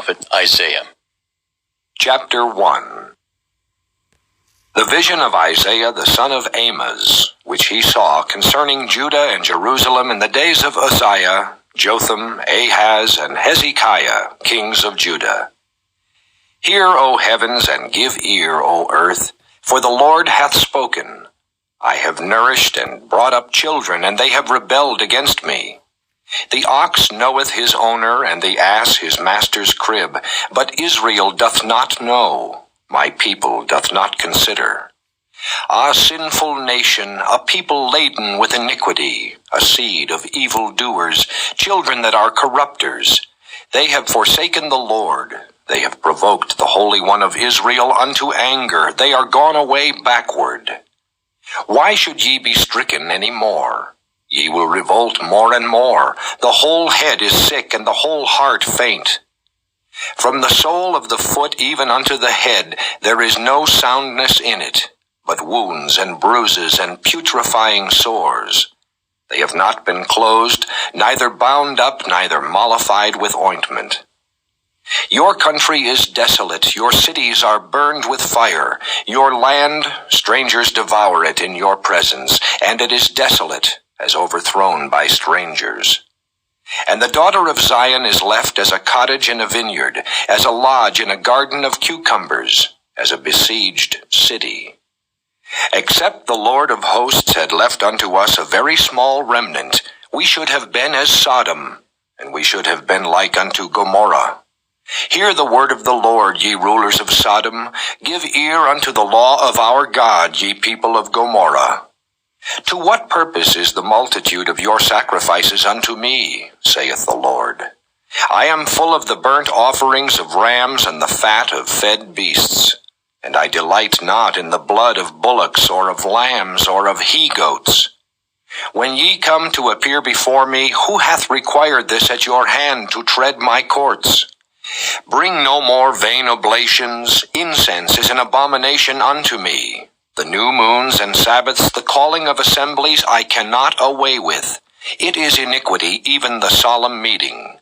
prophet Isaiah. Chapter 1. The vision of Isaiah the son of Amoz, which he saw concerning Judah and Jerusalem in the days of Uzziah, Jotham, Ahaz, and Hezekiah, kings of Judah. Hear, O heavens, and give ear, O earth, for the Lord hath spoken. I have nourished and brought up children, and they have rebelled against me. The ox knoweth his owner, and the ass his master's crib, but Israel doth not know, my people doth not consider. Ah, sinful nation, a people laden with iniquity, a seed of evildoers, children that are corrupters. They have forsaken the Lord. They have provoked the Holy One of Israel unto anger. They are gone away backward. Why should ye be stricken any more? Ye will revolt more and more. The whole head is sick, and the whole heart faint. From the sole of the foot even unto the head there is no soundness in it, but wounds and bruises and putrefying sores. They have not been closed, neither bound up, neither mollified with ointment. Your country is desolate, your cities are burned with fire. Your land, strangers devour it in your presence, and it is desolate, as overthrown by strangers. And the daughter of Zion is left as a cottage in a vineyard, as a lodge in a garden of cucumbers, as a besieged city. Except the Lord of hosts had left unto us a very small remnant, we should have been as Sodom, and we should have been like unto Gomorrah. Hear the word of the Lord, ye rulers of Sodom. Give ear unto the law of our God, ye people of Gomorrah. To what purpose is the multitude of your sacrifices unto me, saith the Lord? I am full of the burnt offerings of rams and the fat of fed beasts. And I delight not in the blood of bullocks or of lambs or of he-goats. When ye come to appear before me, who hath required this at your hand to tread my courts? Bring no more vain oblations. Incense is an abomination unto me. The new moons and Sabbaths, the calling of assemblies, I cannot away with. It is iniquity, even the solemn meeting.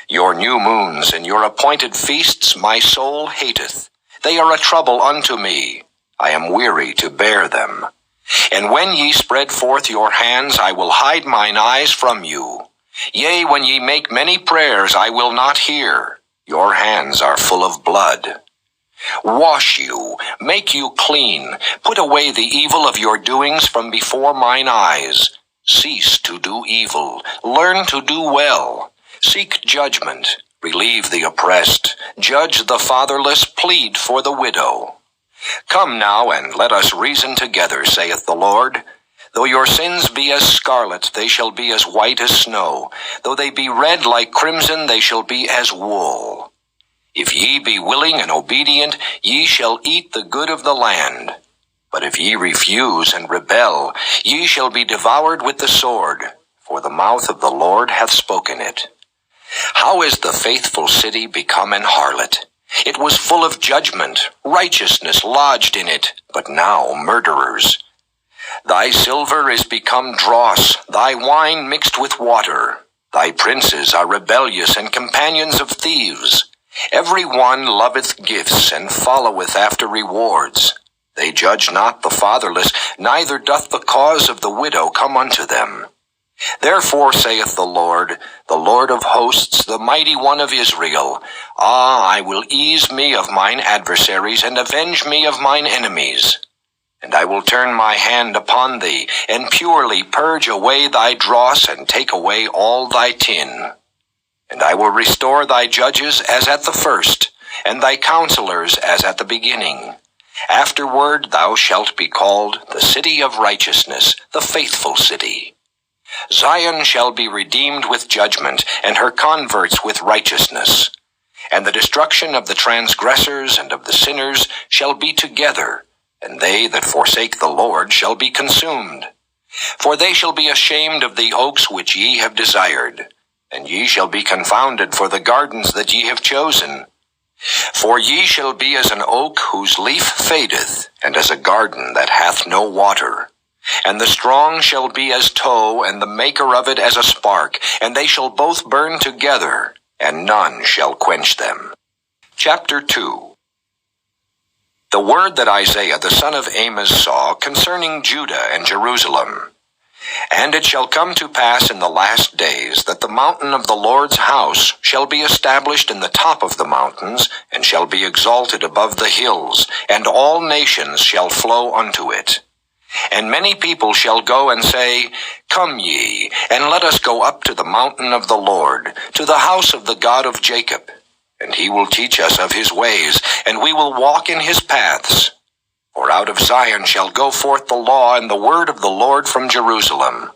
Your new moons and your appointed feasts my soul hateth. They are a trouble unto me. I am weary to bear them. And when ye spread forth your hands, I will hide mine eyes from you. Yea, when ye make many prayers, I will not hear. Your hands are full of blood. Wash you, make you clean, put away the evil of your doings from before mine eyes. Cease to do evil, learn to do well. Seek judgment, relieve the oppressed, judge the fatherless, plead for the widow. Come now, and let us reason together, saith the Lord. Though your sins be as scarlet, they shall be as white as snow. Though they be red like crimson, they shall be as wool. If ye be willing and obedient, ye shall eat the good of the land. But if ye refuse and rebel, ye shall be devoured with the sword, for the mouth of the Lord hath spoken it. How is the faithful city become an harlot? It was full of judgment, righteousness lodged in it, but now murderers. Thy silver is become dross, thy wine mixed with water. Thy princes are rebellious and companions of thieves. Every one loveth gifts and followeth after rewards. They judge not the fatherless, neither doth the cause of the widow come unto them. Therefore saith the Lord of hosts, the mighty one of Israel, Ah, I will ease me of mine adversaries, and avenge me of mine enemies. And I will turn my hand upon thee, and purely purge away thy dross, and take away all thy tin. And I will restore thy judges as at the first, and thy counselors as at the beginning. Afterward thou shalt be called the city of righteousness, the faithful city. Zion shall be redeemed with judgment, and her converts with righteousness. And the destruction of the transgressors and of the sinners shall be together, and they that forsake the Lord shall be consumed. For they shall be ashamed of the oaks which ye have desired, and ye shall be confounded for the gardens that ye have chosen. For ye shall be as an oak whose leaf fadeth, and as a garden that hath no water. And the strong shall be as tow, and the maker of it as a spark, and they shall both burn together. and none shall quench them. Chapter 2. The word that Isaiah the son of Amos saw concerning Judah and Jerusalem. And it shall come to pass in the last days that the mountain of the Lord's house shall be established in the top of the mountains, and shall be exalted above the hills, and all nations shall flow unto it. And many people shall go and say, Come ye, and let us go up to the mountain of the Lord, to the house of the God of Jacob. And he will teach us of his ways, and we will walk in his paths. For out of Zion shall go forth the law and the word of the Lord from Jerusalem.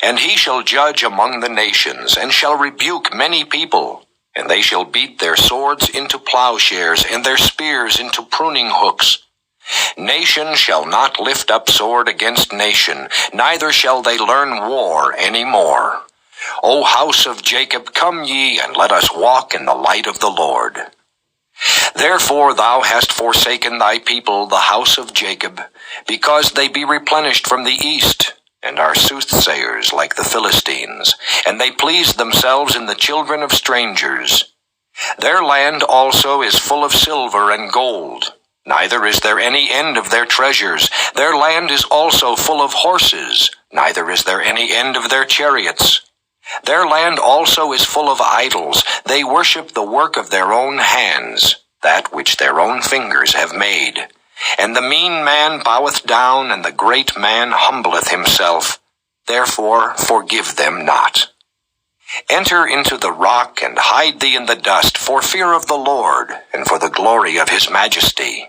And he shall judge among the nations, and shall rebuke many people. And they shall beat their swords into plowshares, and their spears into pruning hooks. Nation shall not lift up sword against nation, neither shall they learn war any more. O house of Jacob, come ye, and let us walk in the light of the Lord. Therefore thou hast forsaken thy people, the house of Jacob, because they be replenished from the east, and are soothsayers like the Philistines, and they please themselves in the children of strangers. Their land also is full of silver and gold, neither is there any end of their treasures. Their land is also full of horses, neither is there any end of their chariots. Their land also is full of idols. They worship the work of their own hands, that which their own fingers have made. And the mean man boweth down, and the great man humbleth himself. Therefore forgive them not. Enter into the rock, and hide thee in the dust, for fear of the Lord, and for the glory of his majesty.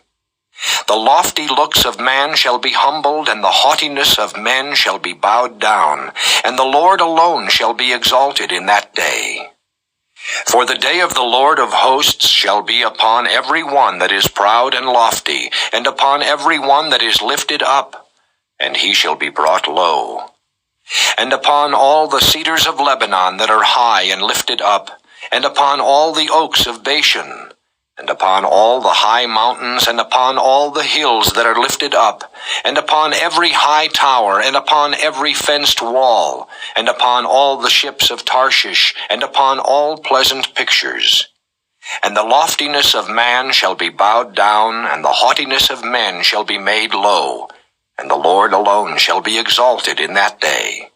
The lofty looks of man shall be humbled, and the haughtiness of men shall be bowed down, and the Lord alone shall be exalted in that day. For the day of the Lord of hosts shall be upon every one that is proud and lofty, and upon every one that is lifted up, and he shall be brought low. And upon all the cedars of Lebanon that are high and lifted up, and upon all the oaks of Bashan, and upon all the high mountains, and upon all the hills that are lifted up, and upon every high tower, and upon every fenced wall, and upon all the ships of Tarshish, and upon all pleasant pictures. And the loftiness of man shall be bowed down, and the haughtiness of men shall be made low, and the Lord alone shall be exalted in that day.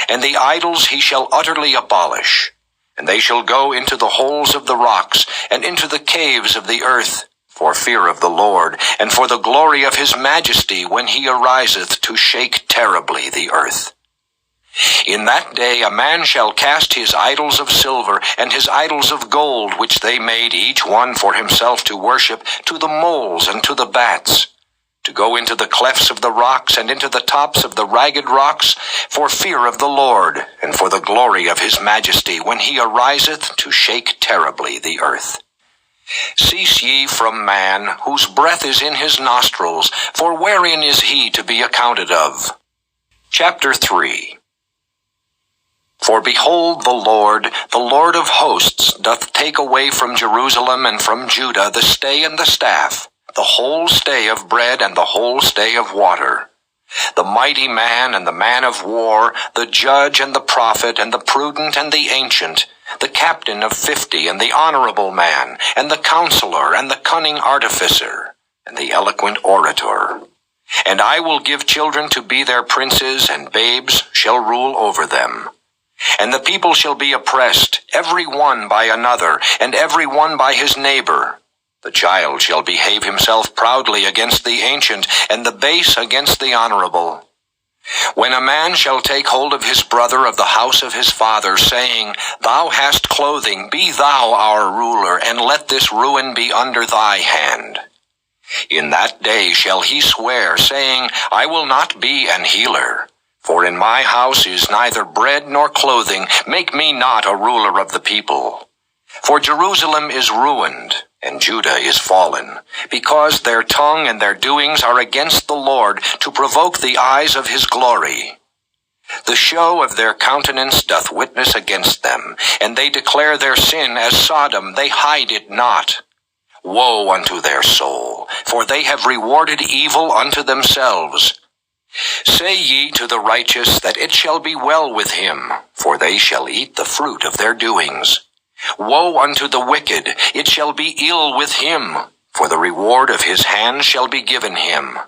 And the idols he shall utterly abolish. And they shall go into the holes of the rocks, and into the caves of the earth, for fear of the Lord, and for the glory of his majesty, when he ariseth to shake terribly the earth. In that day a man shall cast his idols of silver, and his idols of gold, which they made each one for himself to worship, to the moles and to the bats, to go into the clefts of the rocks, and into the tops of the ragged rocks, for fear of the Lord, and for the glory of his majesty, when he ariseth to shake terribly the earth. Cease ye from man, whose breath is in his nostrils, for wherein is he to be accounted of? Chapter 3. For behold, the Lord of hosts, doth take away from Jerusalem and from Judah the stay and the staff, the whole stay of bread and the whole stay of water. The mighty man and the man of war, the judge and the prophet and the prudent and the ancient, the captain of 50 and the honorable man, and the counselor and the cunning artificer, and the eloquent orator. And I will give children to be their princes, and babes shall rule over them. And the people shall be oppressed, every one by another, and every one by his neighbor. The child shall behave himself proudly against the ancient, and the base against the honorable. When a man shall take hold of his brother of the house of his father, saying, Thou hast clothing, be thou our ruler, and let this ruin be under thy hand. In that day shall he swear, saying, I will not be an healer. For in my house is neither bread nor clothing, make me not a ruler of the people. For Jerusalem is ruined, and Judah is fallen, because their tongue and their doings are against the Lord, to provoke the eyes of his glory. The show of their countenance doth witness against them, and they declare their sin as Sodom, they hide it not. Woe unto their soul, for they have rewarded evil unto themselves. Say ye to the righteous that it shall be well with him, for they shall eat the fruit of their doings. Woe unto the wicked, it shall be ill with him, for the reward of his hand shall be given him.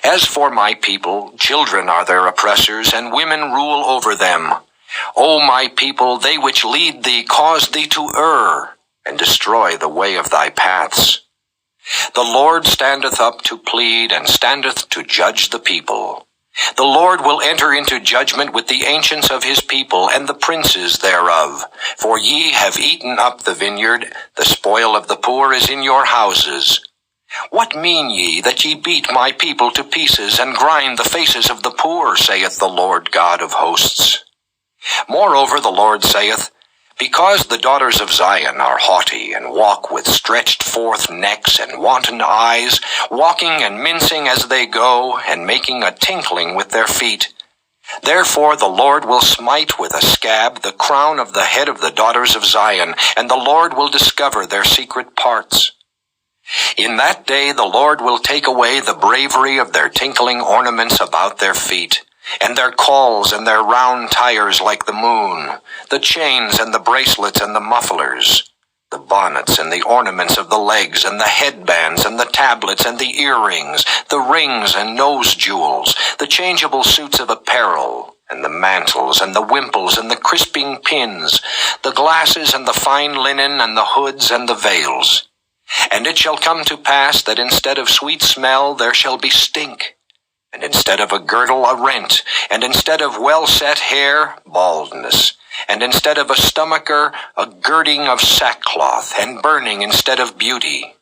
As for my people, children are their oppressors, and women rule over them. O my people, they which lead thee cause thee to err, and destroy the way of thy paths. The Lord standeth up to plead, and standeth to judge the people. The Lord will enter into judgment with the ancients of his people, and the princes thereof. For ye have eaten up the vineyard, the spoil of the poor is in your houses. What mean ye that ye beat my people to pieces, and grind the faces of the poor, saith the Lord God of hosts? Moreover the Lord saith, Because the daughters of Zion are haughty, and walk with stretched forth necks and wanton eyes, walking and mincing as they go, and making a tinkling with their feet, therefore the Lord will smite with a scab the crown of the head of the daughters of Zion, and the Lord will discover their secret parts. In that day the Lord will take away the bravery of their tinkling ornaments about their feet, and their calls and their round tires like the moon, the chains and the bracelets and the mufflers, the bonnets and the ornaments of the legs, and the headbands and the tablets and the earrings, the rings and nose jewels, the changeable suits of apparel, and the mantles and the wimples and the crisping pins, the glasses and the fine linen and the hoods and the veils. And it shall come to pass that instead of sweet smell there shall be stink, and instead of a girdle a rent, and instead of well-set hair baldness, and instead of a stomacher a girding of sackcloth, and burning instead of beauty.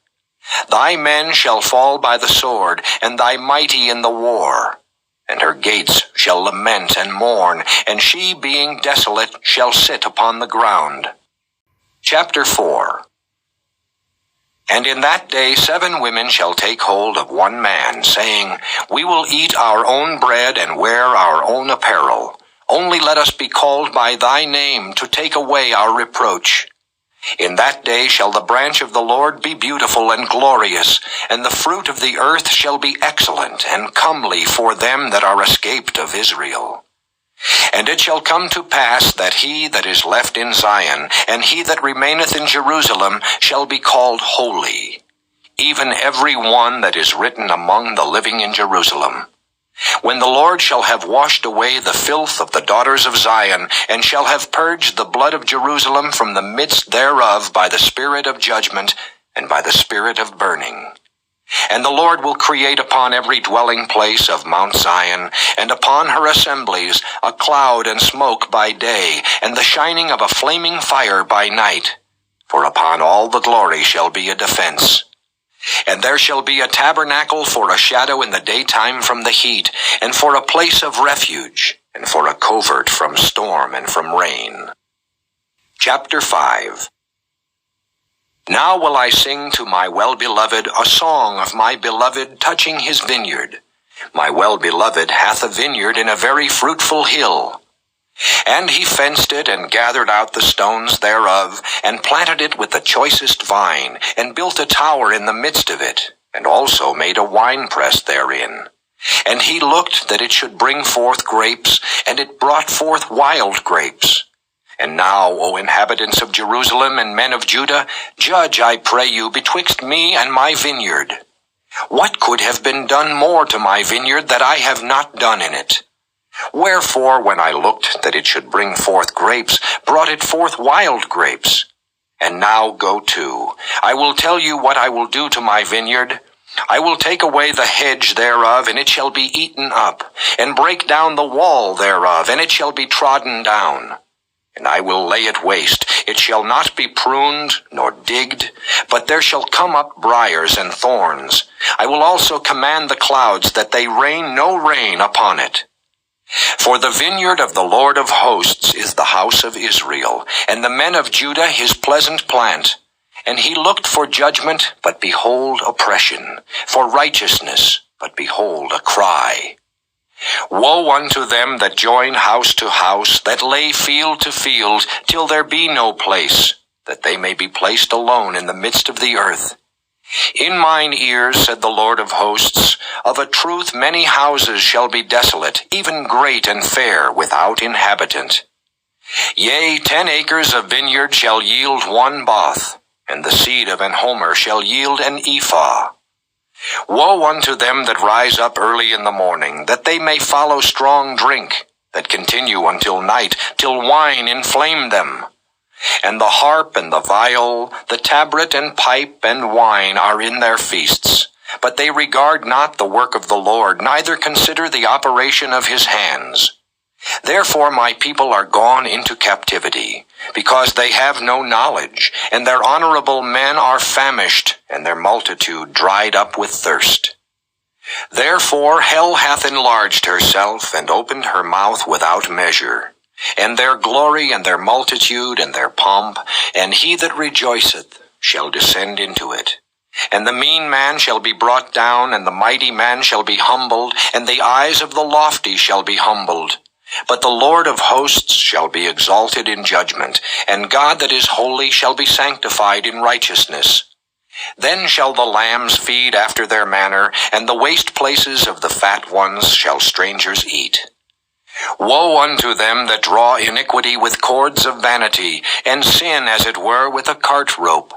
Thy men shall fall by the sword, and thy mighty in the war. And her gates shall lament and mourn, and she, being desolate, shall sit upon the ground. Chapter 4. And in that day 7 women shall take hold of one man, saying, We will eat our own bread and wear our own apparel. Only let us be called by thy name, to take away our reproach. In that day shall the branch of the Lord be beautiful and glorious, and the fruit of the earth shall be excellent and comely for them that are escaped of Israel. And it shall come to pass that he that is left in Zion, and he that remaineth in Jerusalem, shall be called holy, even every one that is written among the living in Jerusalem. When the Lord shall have washed away the filth of the daughters of Zion, and shall have purged the blood of Jerusalem from the midst thereof by the spirit of judgment, and by the spirit of burning. And the Lord will create upon every dwelling place of Mount Zion, and upon her assemblies, a cloud and smoke by day, and the shining of a flaming fire by night. For upon all the glory shall be a defense. And there shall be a tabernacle for a shadow in the daytime from the heat, and for a place of refuge, and for a covert from storm and from rain. Chapter 5. Now will I sing to my well-beloved a song of my beloved touching his vineyard. My well-beloved hath a vineyard in a very fruitful hill. And he fenced it, and gathered out the stones thereof, and planted it with the choicest vine, and built a tower in the midst of it, and also made a winepress therein. And he looked that it should bring forth grapes, and it brought forth wild grapes. And now, O inhabitants of Jerusalem and men of Judah, judge, I pray you, betwixt me and my vineyard. What could have been done more to my vineyard that I have not done in it? Wherefore, when I looked that it should bring forth grapes, brought it forth wild grapes. And now go to. I will tell you what I will do to my vineyard. I will take away the hedge thereof, and it shall be eaten up, and break down the wall thereof, and it shall be trodden down. And I will lay it waste. It shall not be pruned, nor digged, but there shall come up briars and thorns. I will also command the clouds that they rain no rain upon it. For the vineyard of the Lord of hosts is the house of Israel, and the men of Judah his pleasant plant. And he looked for judgment, but behold oppression, for righteousness, but behold a cry. Woe unto them that join house to house, that lay field to field, till there be no place, that they may be placed alone in the midst of the earth. In mine ears, said the Lord of hosts, of a truth many houses shall be desolate, even great and fair, without inhabitant. Yea, 10 acres of vineyard shall yield 1 bath, and the seed of an homer shall yield an ephah. Woe unto them that rise up early in the morning, that they may follow strong drink, that continue until night, till wine inflame them. And the harp and the viol, the tabret and pipe and wine are in their feasts. But they regard not the work of the Lord, neither consider the operation of his hands. Therefore my people are gone into captivity, because they have no knowledge, and their honorable men are famished, and their multitude dried up with thirst. Therefore hell hath enlarged herself, and opened her mouth without measure. And their glory, and their multitude, and their pomp, and he that rejoiceth shall descend into it. And the mean man shall be brought down, and the mighty man shall be humbled, and the eyes of the lofty shall be humbled. But the Lord of hosts shall be exalted in judgment, and God that is holy shall be sanctified in righteousness. Then shall the lambs feed after their manner, and the waste places of the fat ones shall strangers eat. Woe unto them that draw iniquity with cords of vanity, and sin as it were with a cart rope.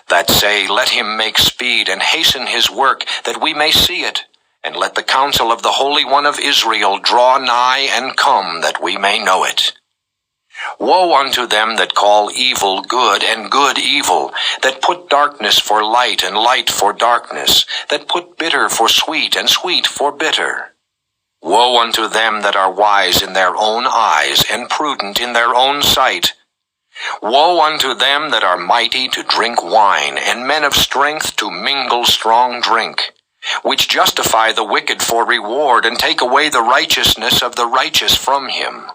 That say, let him make speed, and hasten his work, that we may see it. And let the counsel of the Holy One of Israel draw nigh and come, that we may know it. Woe unto them that call evil good, and good evil, that put darkness for light, and light for darkness, that put bitter for sweet, and sweet for bitter. Woe unto them that are wise in their own eyes, and prudent in their own sight. Woe unto them that are mighty to drink wine, and men of strength to mingle strong drink, which justify the wicked for reward, and take away the righteousness of the righteous from him.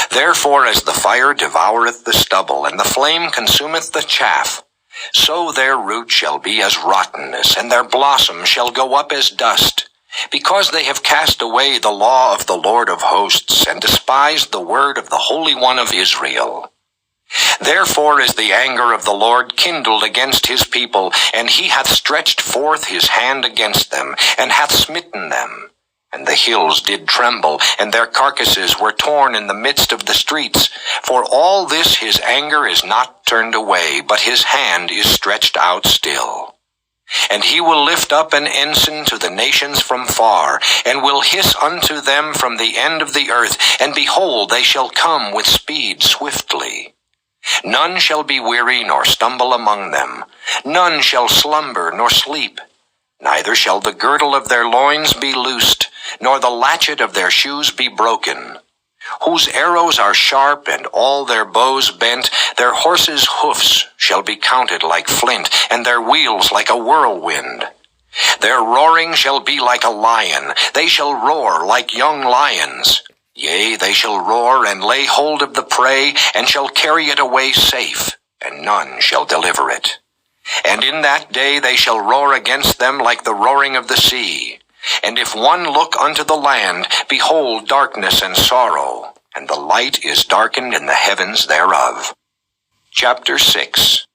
Therefore as the fire devoureth the stubble, and the flame consumeth the chaff, so their root shall be as rottenness, and their blossom shall go up as dust, because they have cast away the law of the Lord of hosts, and despised the word of the Holy One of Israel. Therefore is the anger of the Lord kindled against his people, and he hath stretched forth his hand against them, and hath smitten them. And the hills did tremble, and their carcasses were torn in the midst of the streets. For all this his anger is not turned away, but his hand is stretched out still. And he will lift up an ensign to the nations from far, and will hiss unto them from the end of the earth, and behold, they shall come with speed swiftly. None shall be weary nor stumble among them. None shall slumber nor sleep. Neither shall the girdle of their loins be loosed, nor the latchet of their shoes be broken. Whose arrows are sharp, and all their bows bent, their horses' hoofs shall be counted like flint, and their wheels like a whirlwind. Their roaring shall be like a lion, they shall roar like young lions. Yea, they shall roar and lay hold of the prey, and shall carry it away safe, and none shall deliver it. And in that day they shall roar against them like the roaring of the sea. And if one look unto the land, behold darkness and sorrow, and the light is darkened in the heavens thereof. Chapter 6.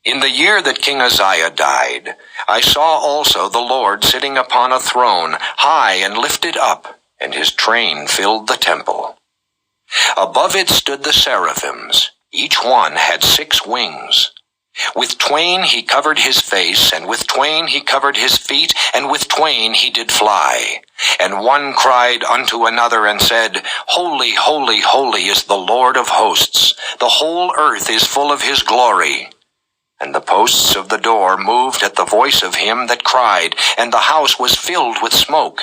In the year that King Uzziah died, I saw also the Lord sitting upon a throne, high and lifted up, and his train filled the temple. Above it stood the seraphims. Each one had 6 wings. With twain he covered his face, and with twain he covered his feet, and with twain he did fly. And one cried unto another, and said, Holy, holy, holy is the Lord of hosts. The whole earth is full of his glory. And the posts of the door moved at the voice of him that cried, and the house was filled with smoke.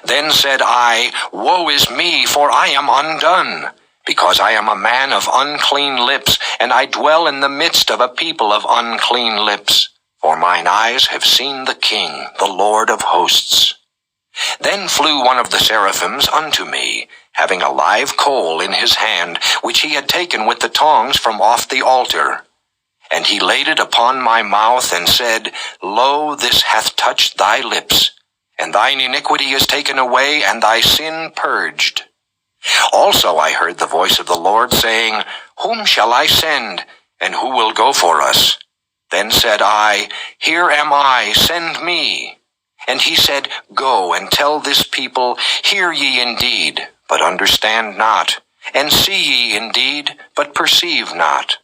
Then said I, Woe is me, for I am undone, because I am a man of unclean lips, and I dwell in the midst of a people of unclean lips. For mine eyes have seen the King, the Lord of hosts. Then flew one of the seraphims unto me, having a live coal in his hand, which he had taken with the tongs from off the altar. And he laid it upon my mouth, and said, Lo, this hath touched thy lips, and thine iniquity is taken away, and thy sin purged. Also I heard the voice of the Lord saying, Whom shall I send, and who will go for us? Then said I, Here am I, send me. And he said, Go and tell this people, Hear ye indeed, but understand not. And see ye indeed, but perceive not.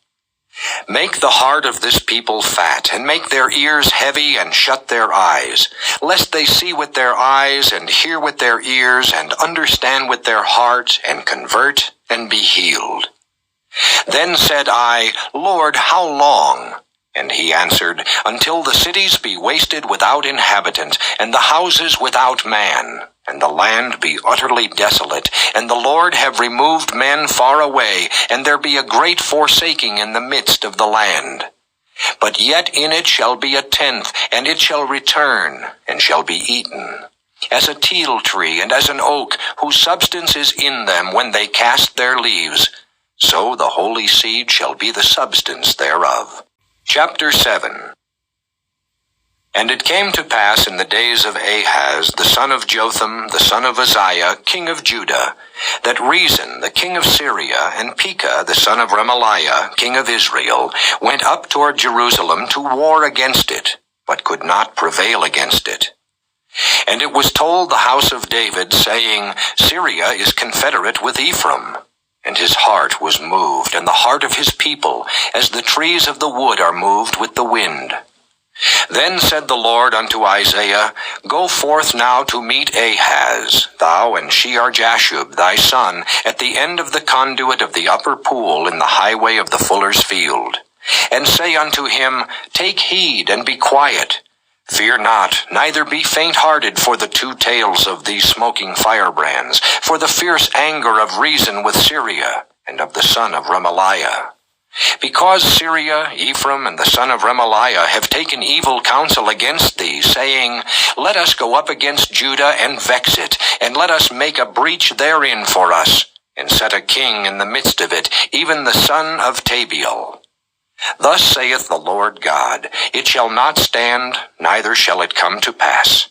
Make the heart of this people fat, and make their ears heavy, and shut their eyes, lest they see with their eyes, and hear with their ears, and understand with their heart, and convert, and be healed. Then said I, Lord, how long? And he answered, Until the cities be wasted without inhabitant, and the houses without man, and the land be utterly desolate, and the Lord have removed men far away, and there be a great forsaking in the midst of the land. But yet in it shall be a tenth, and it shall return, and shall be eaten, as a teil tree, and as an oak, whose substance is in them when they cast their leaves. So the holy seed shall be the substance thereof. Chapter 7. And it came to pass in the days of Ahaz, the son of Jotham, the son of Uzziah, king of Judah, that Rezin, the king of Syria, and Pekah, the son of Remaliah, king of Israel, went up toward Jerusalem to war against it, but could not prevail against it. And it was told the house of David, saying, Syria is confederate with Ephraim. And his heart was moved, and the heart of his people, as the trees of the wood are moved with the wind. Then said the Lord unto Isaiah, Go forth now to meet Ahaz, thou and Shear-Jashub thy son, at the end of the conduit of the upper pool in the highway of the fuller's field. And say unto him, Take heed, and be quiet. Fear not, neither be faint-hearted for the two tails of these smoking firebrands, for the fierce anger of Rezin with Syria, and of the son of Remaliah. Because Syria, Ephraim, and the son of Remaliah have taken evil counsel against thee, saying, Let us go up against Judah and vex it, and let us make a breach therein for us, and set a king in the midst of it, even the son of Tabiel. Thus saith the Lord God, It shall not stand, neither shall it come to pass.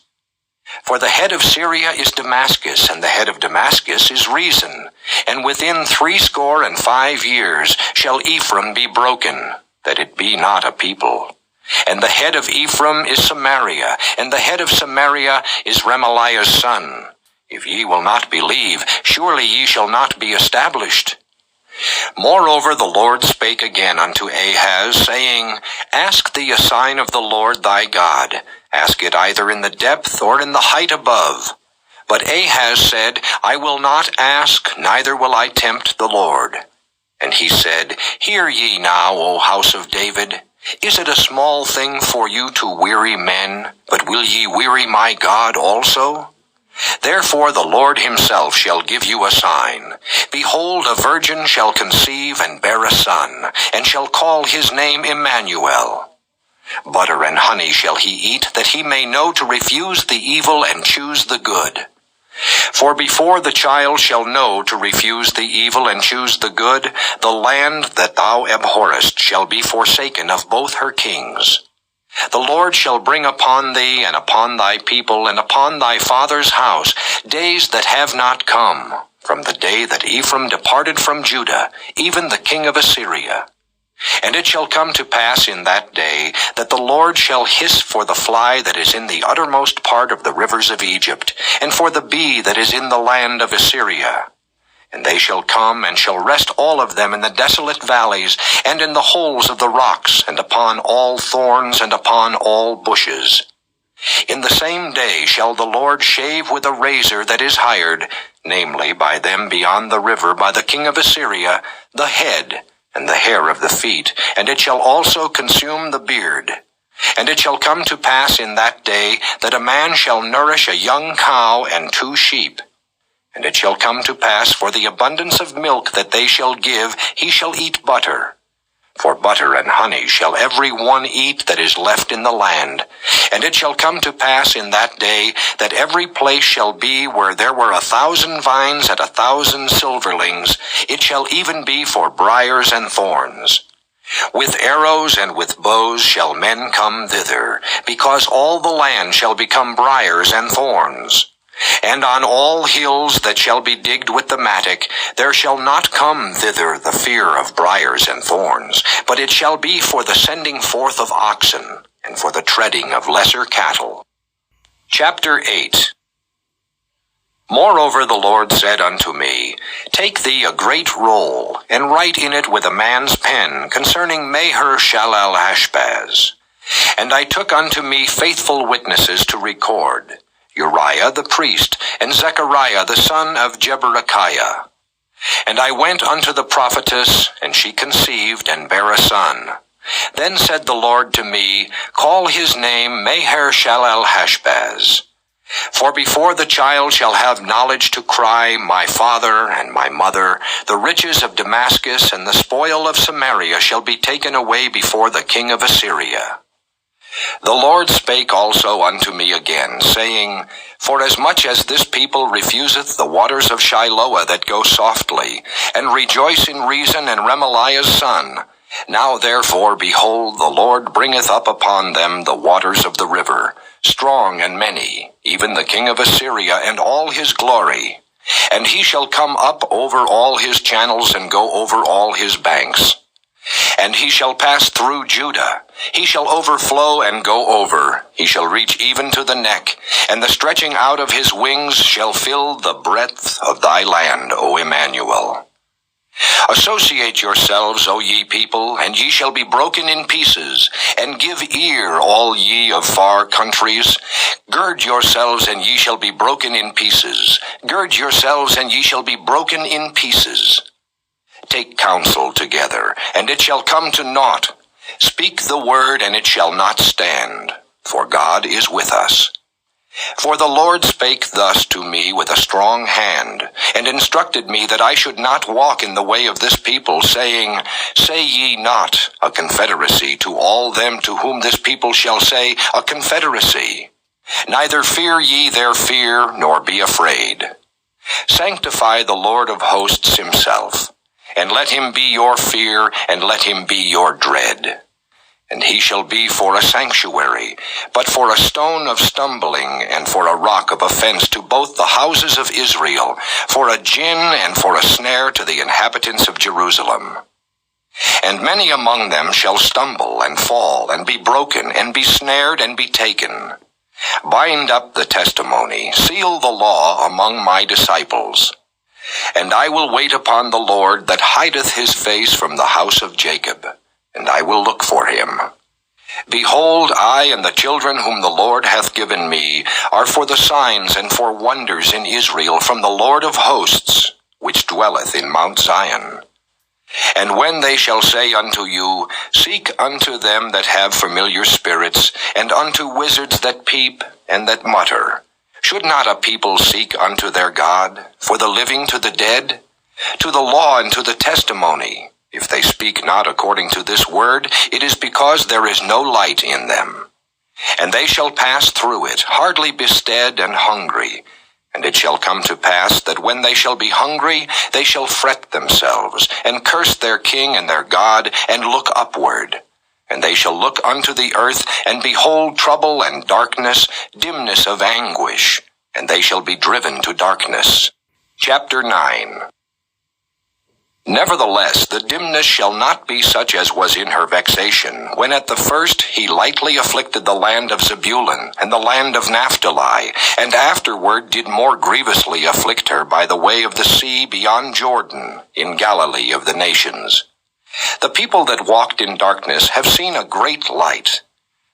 For the head of Syria is Damascus, and the head of Damascus is Rezin, and within 65 years shall Ephraim be broken, that it be not a people. And the head of Ephraim is Samaria, and the head of Samaria is Remaliah's son. If ye will not believe, surely ye shall not be established. Moreover, the Lord spake again unto Ahaz, saying, Ask thee a sign of the Lord thy God. Ask it either in the depth or in the height above. But Ahaz said, I will not ask, neither will I tempt the Lord. And he said, Hear ye now, O house of David. Is it a small thing for you to weary men, but will ye weary my God also? Therefore the Lord himself shall give you a sign. Behold, a virgin shall conceive and bear a son, and shall call his name Emmanuel. Butter and honey shall he eat, that he may know to refuse the evil and choose the good. For before the child shall know to refuse the evil and choose the good, the land that thou abhorrest shall be forsaken of both her kings. The Lord shall bring upon thee, and upon thy people, and upon thy father's house, days that have not come, from the day that Ephraim departed from Judah, even the king of Assyria. And it shall come to pass in that day, that the Lord shall hiss for the fly that is in the uttermost part of the rivers of Egypt, and for the bee that is in the land of Assyria. And they shall come, and shall rest all of them in the desolate valleys, and in the holes of the rocks, and upon all thorns, and upon all bushes. In the same day shall the Lord shave with a razor that is hired, namely by them beyond the river, by the king of Assyria, the head, and the hair of the feet, and it shall also consume the beard. And it shall come to pass in that day, that a man shall nourish a young cow and 2 sheep. And it shall come to pass, for the abundance of milk that they shall give, he shall eat butter. For butter and honey shall every one eat that is left in the land. And it shall come to pass in that day, that every place shall be where there were 1,000 vines and 1,000 silverlings. It shall even be for briars and thorns. With arrows and with bows shall men come thither, because all the land shall become briars and thorns. And on all hills that shall be digged with the mattock, there shall not come thither the fear of briars and thorns, but it shall be for the sending forth of oxen, and for the treading of lesser cattle. Chapter 8. Moreover the Lord said unto me, Take thee a great roll, and write in it with a man's pen concerning Maher-shalal-Hashbaz. And I took unto me faithful witnesses to record, Uriah the priest, and Zechariah the son of Jeberechiah. And I went unto the prophetess, and she conceived and bare a son. Then said the Lord to me, Call his name Maher-shalal-Hashbaz. For before the child shall have knowledge to cry, My father and my mother, the riches of Damascus and the spoil of Samaria shall be taken away before the king of Assyria. The Lord spake also unto me again, saying, Forasmuch as this people refuseth the waters of Shiloah that go softly, and rejoice in Rezin and Remaliah's son, now therefore, behold, the Lord bringeth up upon them the waters of the river, strong and many, even the king of Assyria and all his glory. And he shall come up over all his channels and go over all his banks. And he shall pass through Judah. He shall overflow and go over. He shall reach even to the neck, and the stretching out of his wings shall fill the breadth of thy land, O Emmanuel. Associate yourselves, O ye people, and ye shall be broken in pieces, and give ear, all ye of far countries. Gird yourselves, and ye shall be broken in pieces. Gird yourselves, and ye shall be broken in pieces. Take counsel together, and it shall come to naught. Speak the word, and it shall not stand, for God is with us. For the Lord spake thus to me with a strong hand, and instructed me that I should not walk in the way of this people, saying, Say ye not, a confederacy, to all them to whom this people shall say, a confederacy. Neither fear ye their fear, nor be afraid. Sanctify the Lord of hosts himself, and let him be your fear, and let him be your dread. And he shall be for a sanctuary, but for a stone of stumbling, and for a rock of offense to both the houses of Israel, for a gin and for a snare to the inhabitants of Jerusalem. And many among them shall stumble and fall, and be broken, and be snared, and be taken. Bind up the testimony, seal the law among my disciples. And I will wait upon the Lord that hideth his face from the house of Jacob, and I will look for him. Behold, I and the children whom the Lord hath given me are for the signs and for wonders in Israel from the Lord of hosts, which dwelleth in Mount Zion. And when they shall say unto you, Seek unto them that have familiar spirits, and unto wizards that peep and that mutter, should not a people seek unto their God, for the living to the dead? To the law and to the testimony, if they speak not according to this word, it is because there is no light in them. And they shall pass through it, hardly bestead and hungry. And it shall come to pass that when they shall be hungry, they shall fret themselves, and curse their king and their God, and look upward. And they shall look unto the earth, and behold trouble and darkness, dimness of anguish, and they shall be driven to darkness. Chapter 9. Nevertheless, the dimness shall not be such as was in her vexation, when at the first he lightly afflicted the land of Zebulun, and the land of Naphtali, and afterward did more grievously afflict her by the way of the sea beyond Jordan, in Galilee of the nations. The people that walked in darkness have seen a great light.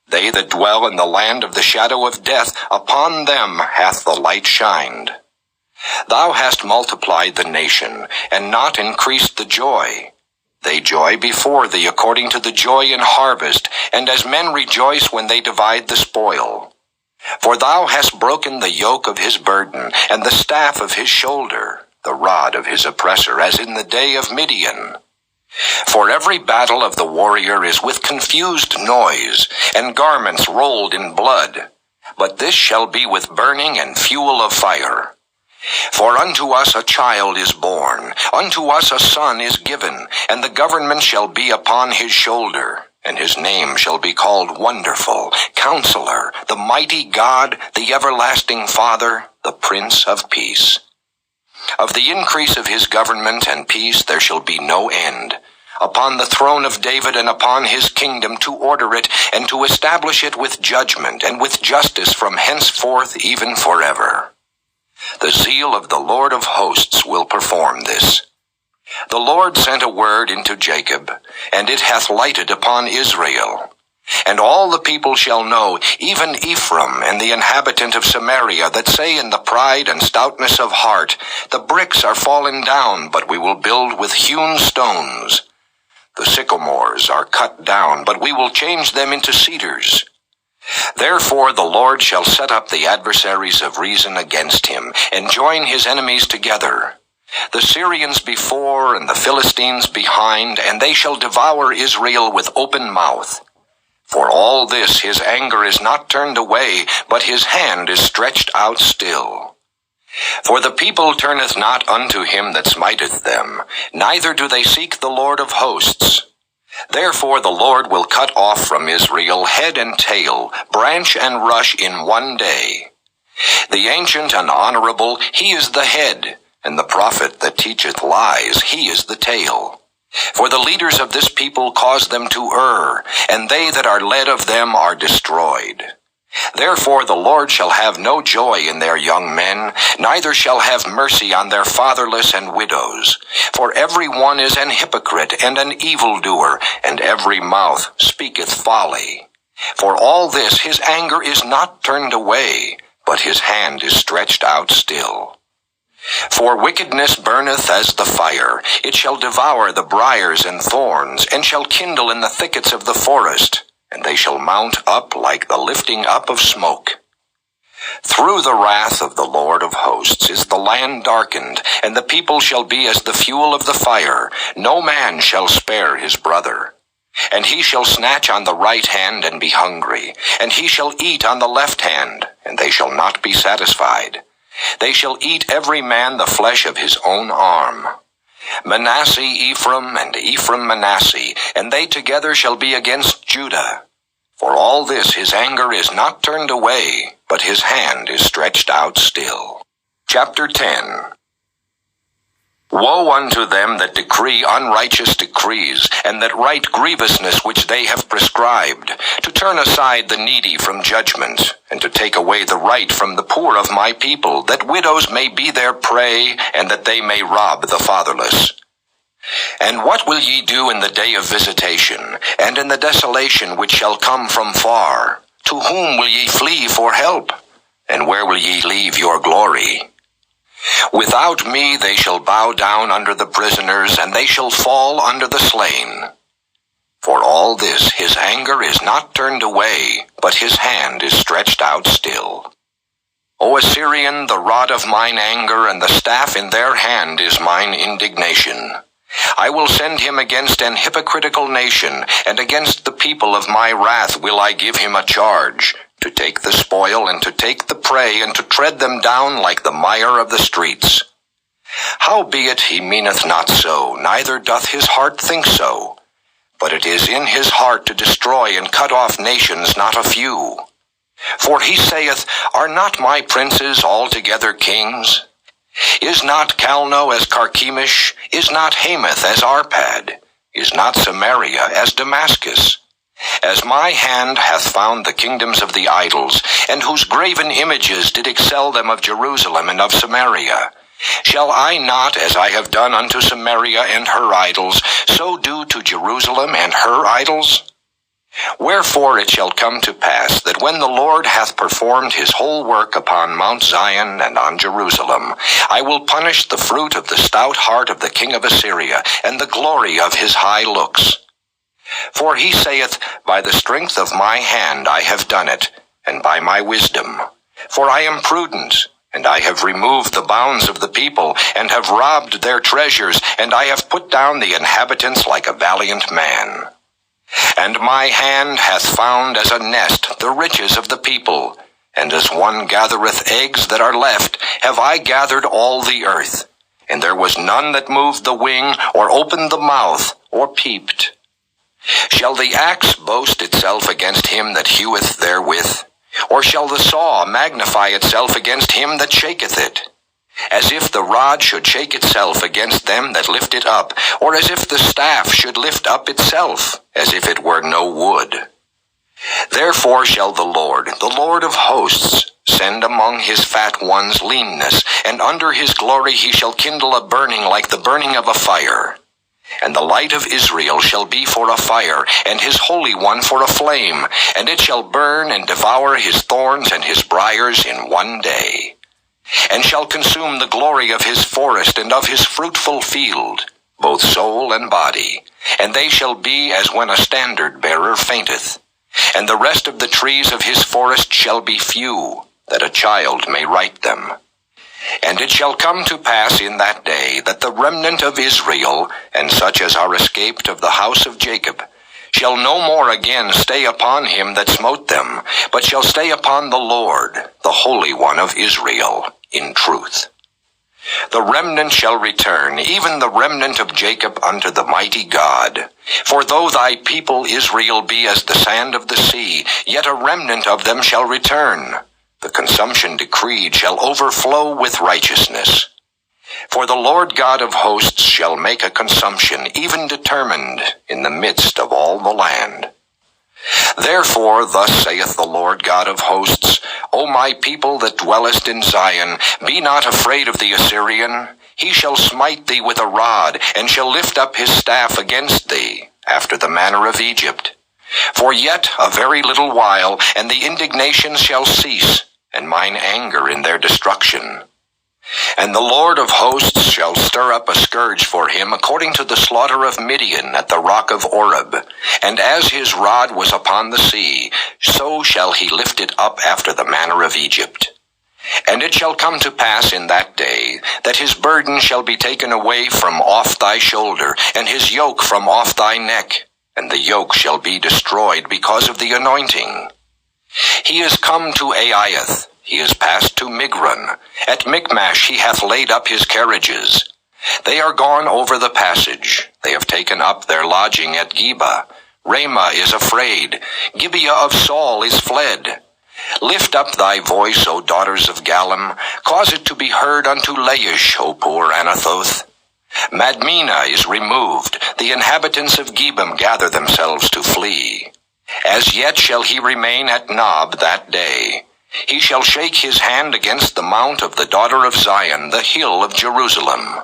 They that dwell in the land of the shadow of death, upon them hath the light shined. Thou hast multiplied the nation, and not increased the joy. They joy before thee according to the joy in harvest, and as men rejoice when they divide the spoil. For thou hast broken the yoke of his burden, and the staff of his shoulder, the rod of his oppressor, as in the day of Midian. For every battle of the warrior is with confused noise, and garments rolled in blood. But this shall be with burning and fuel of fire. For unto us a child is born, unto us a son is given, and the government shall be upon his shoulder, and his name shall be called Wonderful, Counselor, the Mighty God, the Everlasting Father, the Prince of Peace. Of the increase of his government and peace there shall be no end, upon the throne of David and upon his kingdom, to order it and to establish it with judgment and with justice from henceforth even forever. The zeal of the Lord of hosts will perform this. The Lord sent a word into Jacob, and it hath lighted upon Israel. And all the people shall know, even Ephraim and the inhabitant of Samaria, that say in the pride and stoutness of heart, the bricks are fallen down, but we will build with hewn stones. The sycamores are cut down, but we will change them into cedars. Therefore the Lord shall set up the adversaries of reason against him, and join his enemies together. The Syrians before, and the Philistines behind, and they shall devour Israel with open mouth. For all this his anger is not turned away, but his hand is stretched out still. For the people turneth not unto him that smiteth them, neither do they seek the Lord of hosts. Therefore the Lord will cut off from Israel head and tail, branch and rush in one day. The ancient and honorable, he is the head, and the prophet that teacheth lies, he is the tail. For the leaders of this people cause them to err, and they that are led of them are destroyed. Therefore the Lord shall have no joy in their young men, neither shall have mercy on their fatherless and widows. For every one is an hypocrite and an evildoer, and every mouth speaketh folly. For all this his anger is not turned away, but his hand is stretched out still. For wickedness burneth as the fire, it shall devour the briars and thorns, and shall kindle in the thickets of the forest, and they shall mount up like the lifting up of smoke. Through the wrath of the Lord of hosts is the land darkened, and the people shall be as the fuel of the fire, no man shall spare his brother. And he shall snatch on the right hand and be hungry, and he shall eat on the left hand, and they shall not be satisfied. They shall eat every man the flesh of his own arm. Manasseh Ephraim, and Ephraim Manasseh, and they together shall be against Judah. For all this his anger is not turned away, but his hand is stretched out still. Chapter 10. Woe unto them that decree unrighteous decrees, and that write grievousness which they have prescribed, to turn aside the needy from judgment, and to take away the right from the poor of my people, that widows may be their prey, and that they may rob the fatherless. And what will ye do in the day of visitation, and in the desolation which shall come from far? To whom will ye flee for help? And where will ye leave your glory? Without me they shall bow down under the prisoners, and they shall fall under the slain. For all this his anger is not turned away, but his hand is stretched out still. O Assyrian, the rod of mine anger, and the staff in their hand is mine indignation. I will send him against an hypocritical nation, and against the people of my wrath will I give him a charge, to take the spoil, and to take the prey, and to tread them down like the mire of the streets. Howbeit he meaneth not so, neither doth his heart think so. But it is in his heart to destroy and cut off nations, not a few. For he saith, Are not my princes altogether kings? Is not Calno as Carchemish? Is not Hamath as Arpad? Is not Samaria as Damascus? As my hand hath found the kingdoms of the idols, and whose graven images did excel them of Jerusalem and of Samaria, shall I not, as I have done unto Samaria and her idols, so do to Jerusalem and her idols? Wherefore it shall come to pass that when the Lord hath performed his whole work upon Mount Zion and on Jerusalem, I will punish the fruit of the stout heart of the king of Assyria, and the glory of his high looks. For he saith, By the strength of my hand I have done it, and by my wisdom. For I am prudent, and I have removed the bounds of the people, and have robbed their treasures, and I have put down the inhabitants like a valiant man. And my hand hath found as a nest the riches of the people, and as one gathereth eggs that are left, have I gathered all the earth. And there was none that moved the wing, or opened the mouth, or peeped. Shall the axe boast itself against him that heweth therewith? Or shall the saw magnify itself against him that shaketh it? As if the rod should shake itself against them that lift it up, or as if the staff should lift up itself, as if it were no wood. Therefore shall the Lord of hosts, send among his fat ones leanness, and under his glory he shall kindle a burning like the burning of a fire. And the light of Israel shall be for a fire, and his Holy One for a flame, and it shall burn and devour his thorns and his briars in one day, and shall consume the glory of his forest and of his fruitful field, both soul and body, and they shall be as when a standard-bearer fainteth. And the rest of the trees of his forest shall be few, that a child may write them. And it shall come to pass in that day that the remnant of Israel, and such as are escaped of the house of Jacob, shall no more again stay upon him that smote them, but shall stay upon the Lord, the Holy One of Israel, in truth. The remnant shall return, even the remnant of Jacob, unto the mighty God. For though thy people Israel be as the sand of the sea, yet a remnant of them shall return. The consumption decreed shall overflow with righteousness. For the Lord God of hosts shall make a consumption, even determined, in the midst of all the land. Therefore thus saith the Lord God of hosts, O my people that dwellest in Zion, be not afraid of the Assyrian. He shall smite thee with a rod, and shall lift up his staff against thee, after the manner of Egypt. For yet a very little while, and the indignation shall cease, and mine anger in their destruction. And the Lord of hosts shall stir up a scourge for him, according to the slaughter of Midian at the rock of Oreb. And as his rod was upon the sea, so shall he lift it up after the manner of Egypt. And it shall come to pass in that day, that his burden shall be taken away from off thy shoulder, and his yoke from off thy neck, and the yoke shall be destroyed because of the anointing. He is come to Aiath, he is passed to Migron. At Michmash he hath laid up his carriages. They are gone over the passage. They have taken up their lodging at Geba. Ramah is afraid. Gibeah of Saul is fled. Lift up thy voice, O daughters of Gallim. Cause it to be heard unto Laish, O poor Anathoth. Madmenah is removed. The inhabitants of Gebim gather themselves to flee. As yet shall he remain at Nob that day. He shall shake his hand against the mount of the daughter of Zion, the hill of Jerusalem.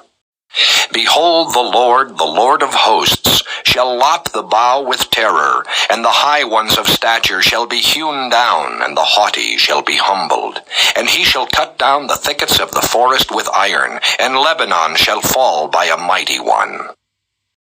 Behold, the Lord of hosts, shall lop the bough with terror, and the high ones of stature shall be hewn down, and the haughty shall be humbled. And he shall cut down the thickets of the forest with iron, and Lebanon shall fall by a mighty one.